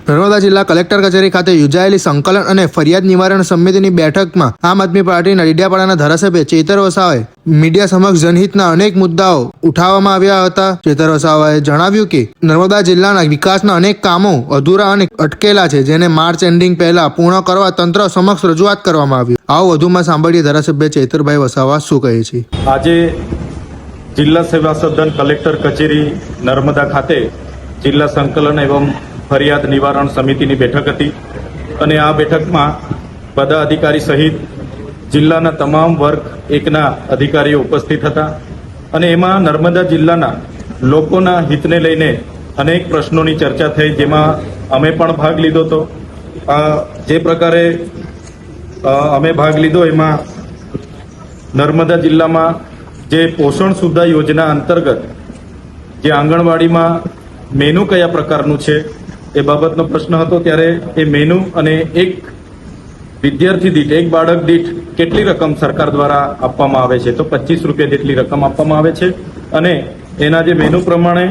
નર્મદા જિલ્લા કલેક્ટર કચેરી ખાતે યોજાયેલી સંકલન અને ફરિયાદ નિવારણ સમિતિની બેઠકમાં આમ આદમી પાર્ટીના ડેડિયાપાડાના ધારાસભ્ય ચેતર વસાવાએ મીડિયા સમક્ષ જનહિતના અનેક મુદ્દાઓ ઉઠાવવામાં આવ્યા હતા। ચેતર વસાવાએ જણાવ્યું કે નર્મદા જિલ્લાના વિકાસના અનેક કામો અધૂરા અને અટકેલા છે, જેને માર્ચ એન્ડિંગ પહેલા પૂર્ણ કરવા તંત્ર સમક્ષ રજૂઆત કરવામાં આવી। આવો વધુમાં સાંભળીએ ધારાસભ્ય ચેતરભાઈ વસાવા શું કહે છે। આજે જિલ્લા સેવા સદન કલેક્ટર કચેરી નર્મદા ખાતે જિલ્લા સંકલન એવં ફરિયાદ નિવારણ સમિતિની બેઠક હતી અને આ બેઠકમાં બધા અધિકારી સહિત જિલ્લાના તમામ વર્ગ એકના અધિકારીઓ ઉપસ્થિત હતા અને એમાં નર્મદા જિલ્લાના લોકોના હિતને લઈને અનેક પ્રશ્નોની ચર્ચા થઈ, જેમાં અમે પણ ભાગ લીધો હતો। જે પ્રકારે અમે ભાગ લીધો એમાં નર્મદા જિલ્લામાં જે પોષણ સુવિધા યોજના અંતર્ગત જે આંગણવાડીમાં મેનુ કયા પ્રકારનું છે એ બાબતનો પ્રશ્ન હતો। ત્યારે એ મેનુ અને એક વિદ્યાર્થી દીઠ, એક બાળક દીઠ કેટલી રકમ સરકાર દ્વારા આપવામાં આવે છે, તો 25 રૂપિયા જેટલી રકમ આપવામાં આવે છે અને એના જે મેનુ પ્રમાણે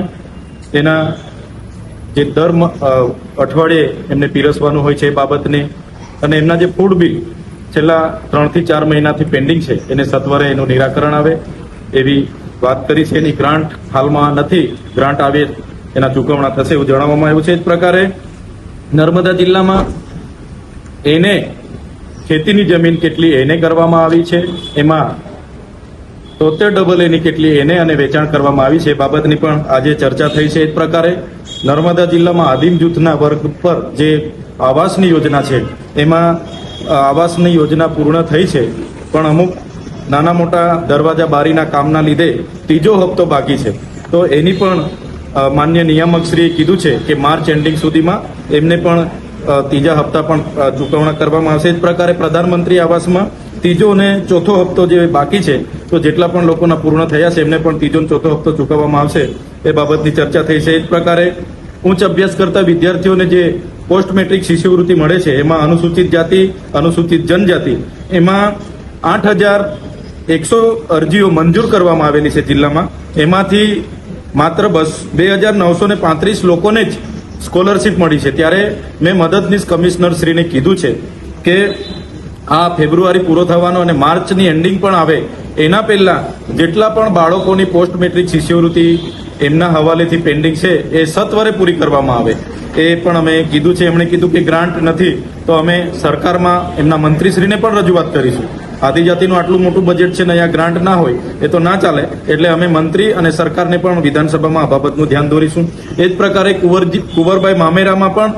એના જે દર અઠવાડિયે એમને પીરસવાનું હોય છે એ બાબતની અને એમના જે ફૂડ બિલ છેલ્લા 3 થી 4 મહિનાથી પેન્ડિંગ છે એને સત્વરે એનું નિરાકરણ આવે એવી વાત કરી છે। એની ગ્રાન્ટ હાલમાં નથી, ગ્રાન્ટ આવે એના ચૂકવણા થશે એવું જણાવવામાં આવ્યું છે। એ જ પ્રકારે નર્મદા જિલ્લામાં એને ખેતીની જમીન કેટલી એને કરવામાં આવી છે, એમાં 73 એની કેટલી એને અને વેચાણ કરવામાં આવી છે એ બાબતની પણ આજે ચર્ચા થઈ છે। એ જ પ્રકારે નર્મદા જિલ્લામાં આદિમ જૂથના વર્ગ પર જે આવાસની યોજના છે એમાં આવાસની યોજના પૂર્ણ થઈ છે, પણ અમુક નાના મોટા દરવાજા બારીના કામના લીધે ત્રીજો હપ્તો બાકી છે, તો એની પણ માન્ય નિયામકશ્રીએ કીધું છે કે માર્ચ એન્ડિંગ સુધીમાં એમને પણ ત્રીજા હપ્તા પણ ચૂકવણા કરવામાં આવશે। એ જ પ્રકારે પ્રધાનમંત્રી આવાસમાં ત્રીજો અને ચોથો હપ્તો જે બાકી છે, તો જેટલા પણ લોકોના પૂર્ણ થયા છે એમને પણ ત્રીજો અને ચોથો હપ્તો ચૂકવવામાં આવશે એ બાબતની ચર્ચા થઈ છે। એ જ પ્રકારે ઉચ્ચ અભ્યાસ કરતા વિદ્યાર્થીઓને જે પોસ્ટ મેટ્રિક શિષ્યવૃત્તિ મળે છે એમાં અનુસૂચિત જાતિ, અનુસૂચિત જનજાતિ એમાં 8,100 અરજીઓ મંજૂર કરવામાં આવેલી છે જિલ્લામાં, એમાંથી માત્ર 2,935 લોકોને જ સ્કોલરશીપ મળી છે। ત્યારે મેં મદદનીશ કમિશનર શ્રીને કીધું છે કે આ ફેબ્રુઆરી પૂરો થવાનો અને માર્ચની એન્ડિંગ પણ આવે એના પહેલા જેટલા પણ બાળકોની પોસ્ટ મેટ્રિક શિષ્યવૃત્તિ એમના હવાલેથી પેન્ડિંગ છે એ સત્વરે પૂરી કરવામાં આવે એ પણ અમે કીધું છે। એમણે કીધું કે ગ્રાન્ટ નથી તો અમે સરકારમાં એમના મંત્રીશ્રીને પણ રજૂઆત કરીશું। આદિજાતિનું આટલું મોટું બજેટ છે ને અહીંયા ગ્રાન્ટ ના હોય એ તો ના ચાલે, એટલે અમે મંત્રી અને સરકારને પણ વિધાનસભામાં આ બાબતનું ધ્યાન દોરીશું। એ જ પ્રકારે કુંવરભાઈ મામેરામાં પણ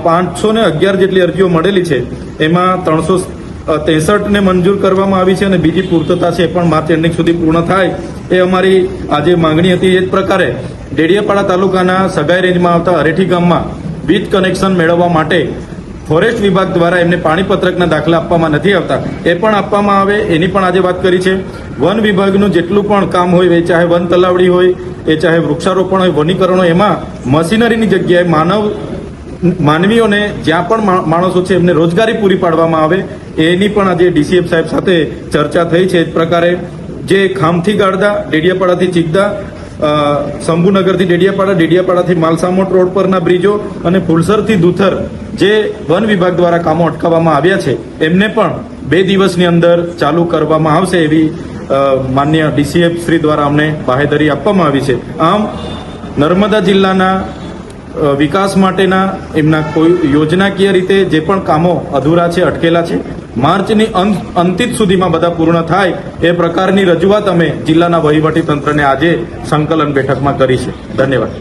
511 જેટલી અરજીઓ મળેલી છે, એમાં 363 ને મંજૂર કરવામાં આવી છે અને બીજી પૂર્તતા છે એ પણ માર્ચ એન્ડિંગ સુધી પૂર્ણ થાય એ અમારી આજે માંગણી હતી। એ જ પ્રકારે ડેડિયાપાડા તાલુકાના સગાઈ રેન્જમાં આવતા અરેઠી ગામમાં વીજ કનેક્શન મેળવવા માટે ફોરેસ્ટ વિભાગ દ્વારા એમને પાણીપત્રકના દાખલા આપવામાં નથી આવતા, એ પણ આપવામાં આવે એની પણ આજે વાત કરી છે। વન વિભાગનું જેટલું પણ કામ હોય, એ ચાહે વન તલાવડી હોય, એ ચાહે વૃક્ષારોપણ હોય, વનીકરણ હોય, એમાં મશીનરીની જગ્યાએ માનવીઓને જ્યાં પણ માણસો છે એમને રોજગારી પૂરી પાડવામાં આવે એની પણ આજે ડીસીએફ સાહેબ સાથે ચર્ચા થઈ છે। એ જ પ્રકારે જે ખામથી ગાળદા, ડેડિયાપાડાથી ચીકદા, શંભુનગરથી ડેડિયાપાડા, ડેડિયાપાડાથી માલસામોટ રોડ પરના બ્રિજો અને ફુલસરથી દુથર જે વન વિભાગ દ્વારા કામો અટકાવવામાં આવ્યા છે એમને પણ 2 દિવસની અંદર ચાલુ કરવામાં આવશે એવી માન્ય ડીસીએફ શ્રી દ્વારા અમને બાહેધરી આપવામાં આવી છે। આમ નર્મદા જિલ્લાના વિકાસ માટેના એમના કોઈ યોજનાકીય રીતે જે પણ કામો અધૂરા છે, અટકેલા છે, માર્ચની અંતિમ સુધીમાં બધા પૂર્ણ થાય એ પ્રકારની રજૂઆત અમે જિલ્લાના વહીવટી તંત્રને આજે સંકલન બેઠકમાં કરી છે। ધન્યવાદ।